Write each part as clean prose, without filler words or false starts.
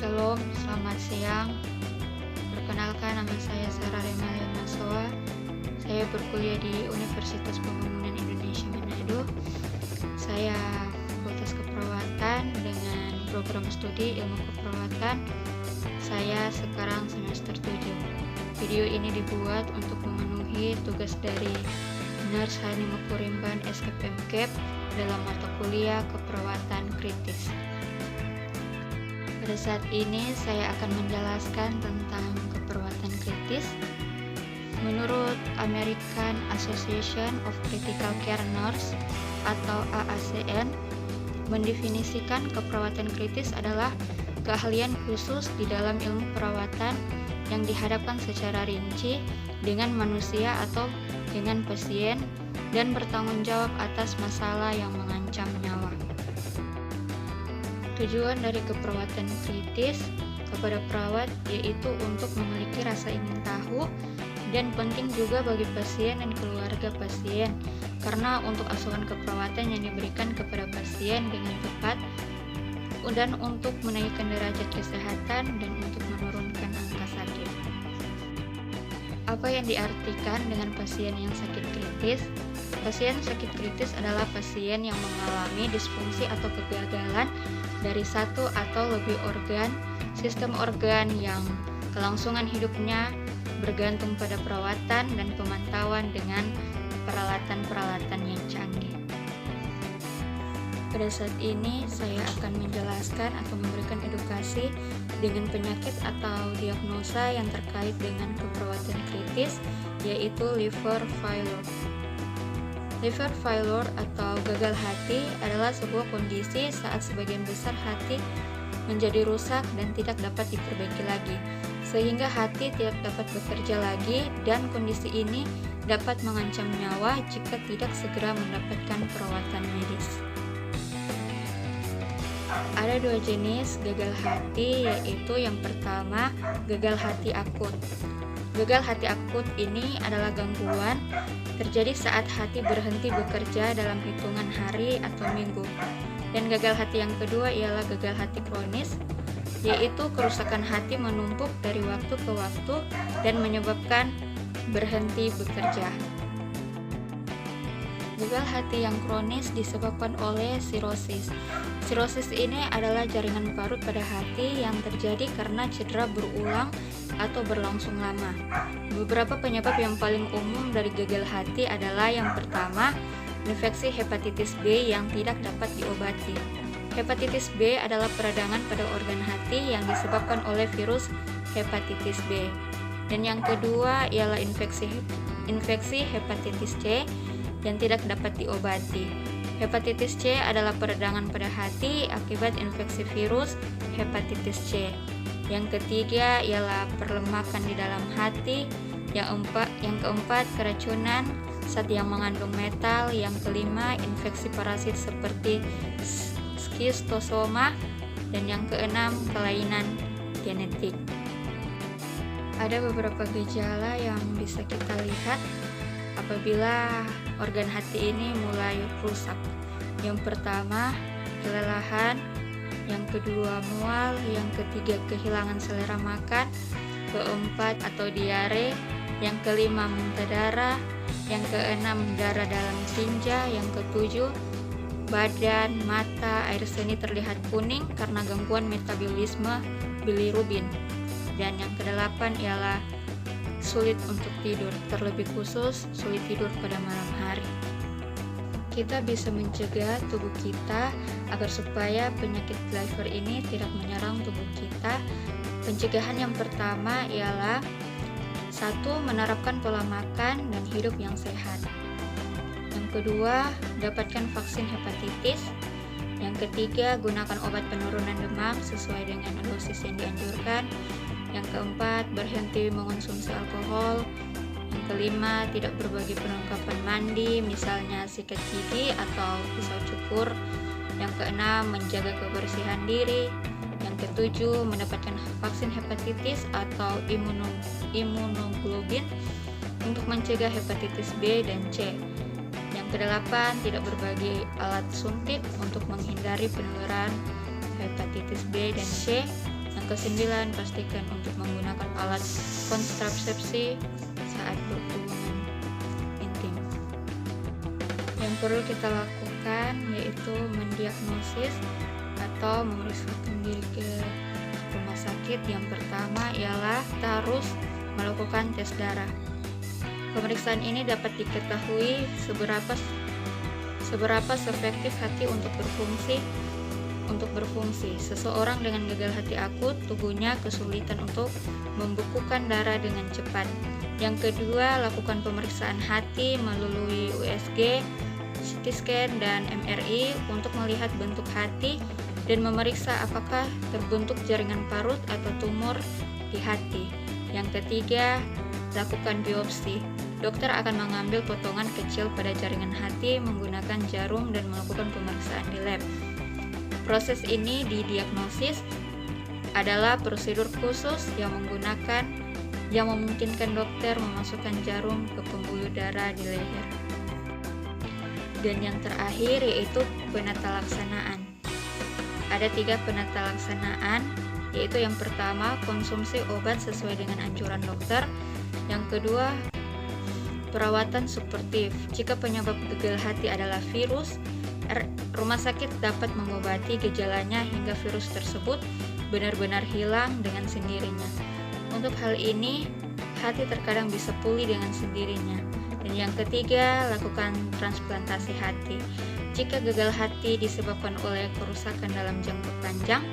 Shalom, selamat siang. Perkenalkan, nama saya Sarah Remalia Nasoa. Saya berkuliah di Universitas Pembangunan Indonesia Manado. Saya fakultas keperawatan dengan program studi ilmu keperawatan. Saya sekarang semester 7. Video ini dibuat untuk memenuhi tugas dari Nurse Hani Mukurimban SKPMKEP dalam mata kuliah keperawatan kritis. Pada saat ini saya akan menjelaskan tentang keperawatan kritis. Menurut American Association of Critical Care Nurse atau AACN, mendefinisikan keperawatan kritis adalah keahlian khusus di dalam ilmu perawatan yang dihadapkan secara rinci dengan manusia atau dengan pasien dan bertanggung jawab atas masalah yang mengancam nyawa. Tujuan dari keperawatan kritis kepada perawat yaitu untuk memiliki rasa ingin tahu dan penting juga bagi pasien dan keluarga pasien, karena untuk asuhan keperawatan yang diberikan kepada pasien dengan tepat dan untuk menaikkan derajat kesehatan dan untuk menurunkan angka sakit. Apa yang diartikan dengan pasien yang sakit kritis? Pasien sakit kritis adalah pasien yang mengalami disfungsi atau kegagalan dari satu atau lebih organ, sistem organ yang kelangsungan hidupnya bergantung pada perawatan dan pemantauan dengan peralatan-peralatan yang canggih. Pada saat ini saya akan menjelaskan atau memberikan edukasi dengan penyakit atau diagnosa yang terkait dengan keperawatan kritis, yaitu liver failure. Liver failure atau gagal hati adalah sebuah kondisi saat sebagian besar hati menjadi rusak dan tidak dapat diperbaiki lagi, sehingga hati tidak dapat bekerja lagi, dan kondisi ini dapat mengancam nyawa jika tidak segera mendapatkan perawatan medis. Ada dua jenis gagal hati, yaitu yang pertama gagal hati akut. Gagal hati akut ini adalah gangguan terjadi saat hati berhenti bekerja dalam hitungan hari atau minggu. Dan gagal hati yang kedua ialah gagal hati kronis, yaitu kerusakan hati menumpuk dari waktu ke waktu dan menyebabkan berhenti bekerja. Gagal hati yang kronis disebabkan oleh sirosis. Sirosis ini adalah jaringan parut pada hati yang terjadi karena cedera berulang atau berlangsung lama. Beberapa penyebab yang paling umum dari gagal hati adalah yang pertama, infeksi hepatitis B yang tidak dapat diobati. Hepatitis B adalah peradangan pada organ hati yang disebabkan oleh virus hepatitis B. Dan yang kedua ialah infeksi hepatitis C yang tidak dapat diobati. Hepatitis C adalah peradangan pada hati akibat infeksi virus hepatitis C. Yang ketiga ialah perlemakan di dalam hati. Yang keempat, keracunan zat yang mengandung metal. Yang kelima, infeksi parasit seperti skistosoma. Dan yang keenam, kelainan genetik. Ada beberapa gejala yang bisa kita lihat apabila organ hati ini mulai rusak. Yang pertama, kelelahan. Yang kedua, mual. Yang ketiga, kehilangan selera makan. Keempat, atau diare. Yang kelima, muntah darah. Yang keenam, darah dalam tinja. Yang ketujuh, badan, mata, air seni terlihat kuning karena gangguan metabolisme bilirubin. Dan yang kedelapan ialah sulit untuk tidur, terlebih khusus sulit tidur pada malam hari. Kita bisa mencegah tubuh kita agar supaya penyakit liver ini tidak menyerang tubuh kita. Pencegahan yang pertama ialah 1. Menerapkan pola makan dan hidup yang sehat. Yang kedua, dapatkan vaksin hepatitis. Yang ketiga, gunakan obat penurunan demam sesuai dengan dosis yang dianjurkan. Yang keempat, berhenti mengonsumsi alkohol. Yang kelima, tidak berbagi perlengkapan mandi, misalnya sikat gigi atau pisau cukur. Yang keenam, menjaga kebersihan diri. Yang ketujuh, mendapatkan vaksin hepatitis atau imunoglobulin untuk mencegah hepatitis B dan C. Yang kedelapan, tidak berbagi alat suntik untuk menghindari penularan hepatitis B dan C. Yang ke-9, pastikan untuk menggunakan alat kontrasepsi saat berhubungan intim. Yang perlu kita lakukan yaitu mendiagnosis atau memeriksakan diri ke rumah sakit. Yang pertama ialah kita harus melakukan tes darah. Pemeriksaan ini dapat diketahui seberapa efektif hati untuk berfungsi. Seseorang dengan gagal hati akut, tubuhnya kesulitan untuk membukukan darah dengan cepat. Yang kedua, lakukan pemeriksaan hati melalui USG, CT scan, dan MRI untuk melihat bentuk hati dan memeriksa apakah terbentuk jaringan parut atau tumor di hati. Yang ketiga, lakukan biopsi. Dokter akan mengambil potongan kecil pada jaringan hati menggunakan jarum dan melakukan pemeriksaan di lab. Proses ini didiagnosis adalah prosedur khusus yang memungkinkan dokter memasukkan jarum ke pembuluh darah di leher. Dan yang terakhir yaitu penata laksanaan. Ada 3 penata laksanaan, yaitu yang pertama, konsumsi obat sesuai dengan anjuran dokter. Yang kedua, perawatan suportif. Jika penyebab gagal hati adalah virus, rumah sakit dapat mengobati gejalanya hingga virus tersebut benar-benar hilang dengan sendirinya. Untuk hal ini, hati terkadang bisa pulih dengan sendirinya. Dan yang ketiga, lakukan transplantasi hati. Jika gagal hati disebabkan oleh kerusakan dalam jangka panjang,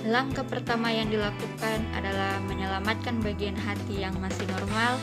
langkah pertama yang dilakukan adalah menyelamatkan bagian hati yang masih normal